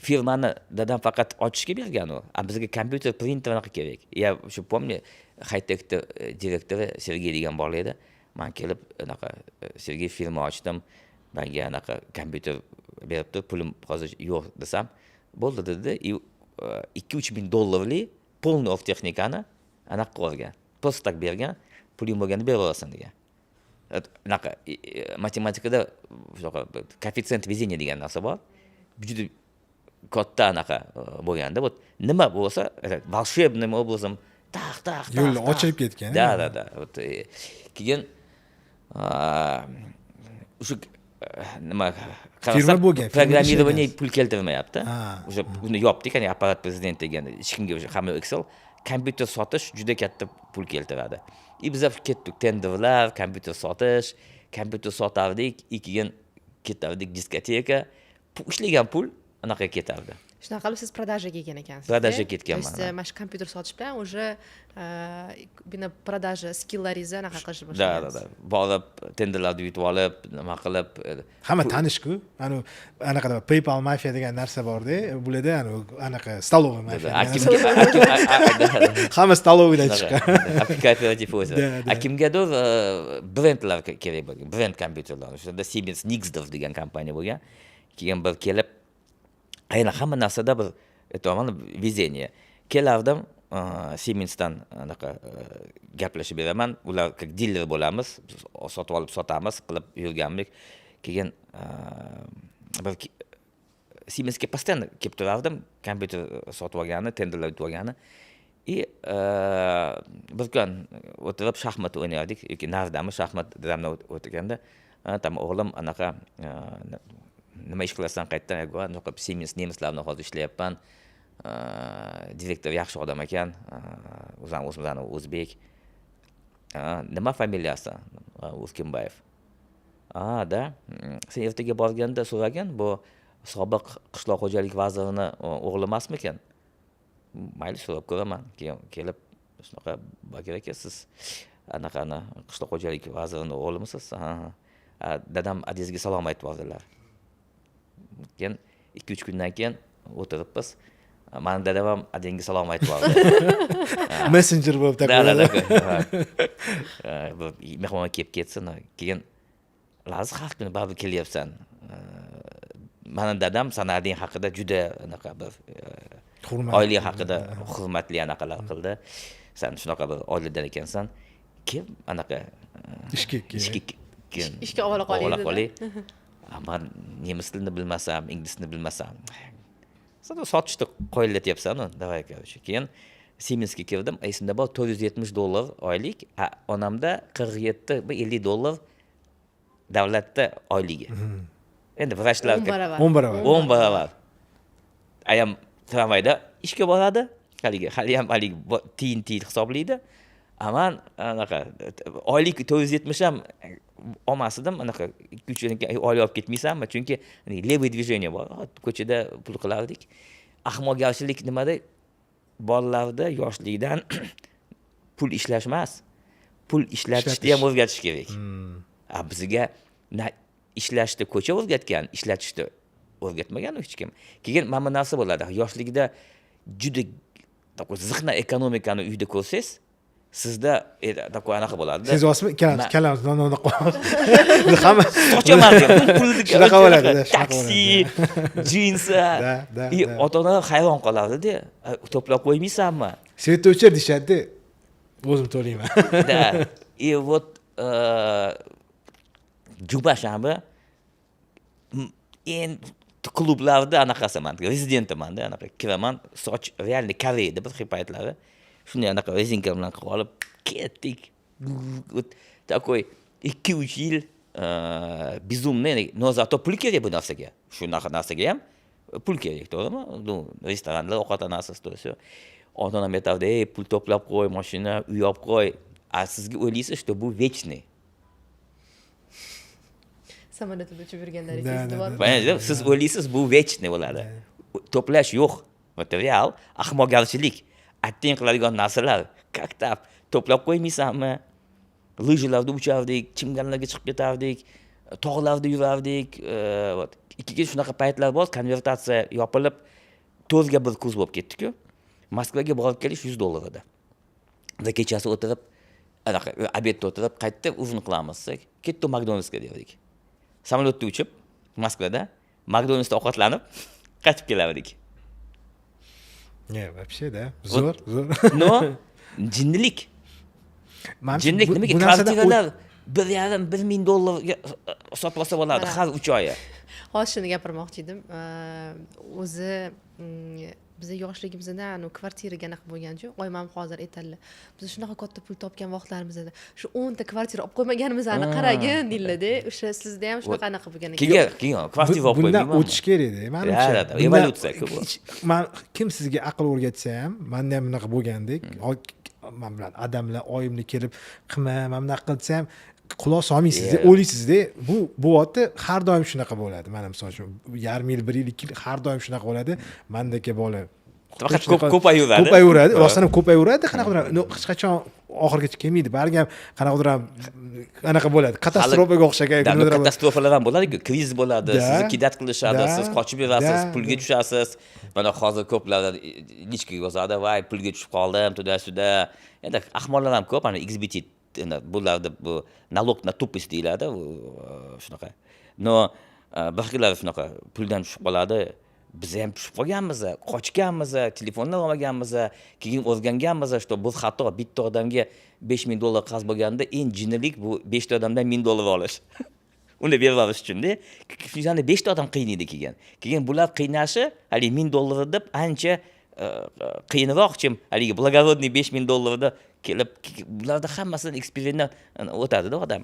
firmani dadam faqat ochishga bergan u. Bizga kompyuter printer kerak. Ya shu pomni High-Tech'da direktori Sergey degan bor edi. Men kelib anaqa Sergey firma ochdim. Menga anaqa kompyuter beribdi, pulim hozir yo'q desam, bo'ldi dedi. $2-3 ming полный off texnikani anaqa qilgan. Просто tak bergan, puling bo'lganda beraversin degan. Anaqa matematikada shunaqa koeffitsient везения degan narsa bor. Juda katta anaqa bo'lganda, nima bo'lsa, волшебным образом taq yo'lni ochilib ketgan. Da. Keyin shu nima firma bo'lgan. Programmirование pul keltirmayapti. O'sha buni yopdik, ya'ni apparat prezident degan hech kimga o'sha hamma Excel kompyuter sotish juda katta pul keltiradi. Biz ketdik tenderlar, kompyuter sotish, kompyuter sotardik, keyin ketardik diskoteka. Ishlagan pul anaqa ketardi. Shunaqa qilib siz продажаga kelgan ekansiz. Продажа ketganman. То есть mana shu kompyuter sotish bilan уже buni продажа skilllaringizni anaqa qilish Da. boshlagansiz. Borib tenderlarni yutib olib, nima qilib Hamma tanish-ku. Anaqa PayPal mafiya degan narsa bor-da. Bularda anaqa stalovoy mafiya. Hamma stalovoydan chiqqan. Kooperativ o'zi. Kimgadir brendlar kerak bo'lgan. Brend kompyuterlar. O'shanda Siemens Nixdorf degan kompaniya bo'lgan. Keyin bir kelib aynan hamma narsada bir aytmoqman везение. Kelardim Siemensdan anaqa gaplashib beraman. Ular diler bo'lamiz, sotib olib sotamiz qilib yurganmiz. Keyin bir Siemensga постоянно kelib turardim, kompyuter sotib olgani, tenderlar yutib olgani. Bir kun o'tirib shaxmat o'ynardik yoki nardami shaxmat dadamdan o'tganda, tam o'g'lim anaqa nima ish qilasan qayerdan? Yo'q, Siemens nemislarni hozir ishlayapman. Direktor yaxshi odam ekan. O'zimizdan o'zbek. Nima familiyasi? Uskimbayev. Da. Sen ertaga borganda so'ragan, bu sobiq qishloq xo'jalik vazirini o'g'li emasmikan? Mayli, so'rab ko'raman. Keyin kelib shunaqa bakir aka, siz anaqani qishloq xo'jalik vazirini o'g'limisiz? Dadam adizga salom aytib bordilar. Keyin 2-3 kundan keyin o'tiribmiz. Mani dadam ham adangga salom aytib bordi. Messenger bo'lib taqdirladi. Mehmon kelib ketsin. Keyin lazi har kuni baribir kelyapsan. Mani dadam sanading haqida juda anaqa bir oila haqida hurmatli anaqalar qildi. Sen shunaqa bir oiladan ekansan. Kim anaqa ishga olib qoling. Men nemis tilini bilmasam, ingliz tilini bilmasam, sana sotishni qo'yilatyapsan-ku, davay короче. Keyin Siemensga kirdim, esimda bor $470 oylik, onamda $47-50 davlatda oyligi. Endi vrachlar 10 baravar. Ayam tramvayda ishga boradi, hali ham tiyin hisoblaydi. Aman anaqa oylik 470 ham olmasdim, anaqa 2-3 yildan keyin oylik olib ketmaysanmi? Chunki levый движение bor. Ko'chada pul qilardik. Ahmoqgarchilik nimada? Bolalarda yoshlikdan pul ishlash emas, pul ishlatishni ham o'rgatish kerak. Bizga ishlashni ko'cha o'rgatgan, ishlatishni o'rgatmagan hech kim. Keyin mana bu narsa bo'ladi. Yoshligida juda zihna ekonomikani uyda ko'rsangiz, sizda такой anaqa bo'ladi. Siz o'smi kalamiz nonda qoladi. Hamma sochaman deb pulni shunaqa bo'ladi. Taksi, jinsi. Ota-onalar hayron qoladi-da. To'plab qo'ymaysanmi? Svet o'chir dishadi. O'zim to'layman. Da. Вот Juba shahri klublarda anaqasiman, rezidentman-da, anaqa kiraman, soch realni Koreyada bir paytlari. Shunday anaqa rezinka bilan qilib olib ketdik. Такой 2-3 yil безумный, но zато pul kerak bu narsaga. Shunaqa narsaga ham pul kerak, to'g'rimi? Restoranlar ovqatlanasiz, to'g'ri. Ota-onam aytadi, pul to'plab qo'y, mashina, uy olib qo'y. Sizga o'ylaysiz, что bu вечный. Samolyotda uchib yurganlaringiz bor. Siz o'ylaysiz, bu вечный bo'ladi. To'plash yo'q. Material, ahmoqgarchilik. Atting qiladigan narsalar, to'plab qo'ymaysanmi? Lyujlarda uchardik, chimganlarga chiqib ketardik. tog'larda yurardik. Вот. Ikkiga shunaqa paytlar bor, konvertatsiya yopilib 4 ga 1 kurs bo'lib ketdi-ku. Moskvaga borib kelish $100 edi. Va kechasi o'tirib, anaqa obedda o'tirib, qaytib ужин qilamiz. Ketdi McDonald'sga derdik. Samolyotda uchib Moskvada McDonald'sda ovqatlanib qaytib kelardik. Вообще, да. Zo'r. No, jinnilik. Jinnilik nimaga kvartiralar $1,500 sotib olsa bo'ladi har 3 oy. hozir shuni gapirmoqchi edim. O'zi biz yoshligimizda kvartiraga anaqa bo'lgan-ku, oyim ham hozir aytadilar. Biz shunaqa katta pul topgan vaqtlarimizda shu 10 ta kvartira olib qo'ymaganimizni qaragin deyiladi. O'sha sizda ham shunaqa anaqa bo'lgan ekan. Keyin kvartira olib qo'ymayman. Bundan o'tish kerak-da, menimcha. Evolyutsiya ko'p. Men kim sizga aql o'rgatsa ham, menda ham bunaqa bo'lgandek, men bilan adamlar oyimni kelib qilma, men bunaqa qilsa ham quloq solmaysiz-da, o'ylaysizda. Bu otda har doim shunaqa bo'ladi. Mana misol uchun 1,5 yil, 1 yil, 2 yil har doim shunaqa bo'ladi. Mendagi bola faqat ko'payaveradi. Ko'payaveradi, rostdan ham ko'payaveradi, qanaqadir hech qachon oxirigacha kelmaydi. Barga ham qanaqadir ham anaqa bo'ladi. Katastrofaga o'xshagan kunlar bo'ladi. Katastrofalar ham bo'ladi-ku, kriz bo'ladi, sizni kidnap qilishadi, siz qochib yurasiz, pulga tushasiz. Mana hozir ko'plar lichka yozadi, "Voy, pulga tushib qoldim, tuda-suda." Endi ahmoqlar ham ko'p, ana XBT bularda bu налог на тупость deyiladi, shunaqa. No, boshqalar shunaqa puldan tushib qoladi. Biz ham tushib qolganmiz, qochganmiz, telefonlar olmaganmiz, keyin o'rganganmiz, что bu xato bitta odamga $5,000 qarz bo'lganda, eng jinnilik bu 5 ta odamdan $1,000 olish. Uni berib olish uchun-da. Shuni 5 ta odam qiynaydi keyin. Keyin bular qiynashi, hali $1,000 deb ancha qiyinroq chim, haligi благородный $5,000 kelib, bularda hammasidan eksperiment o'tadi-da odam.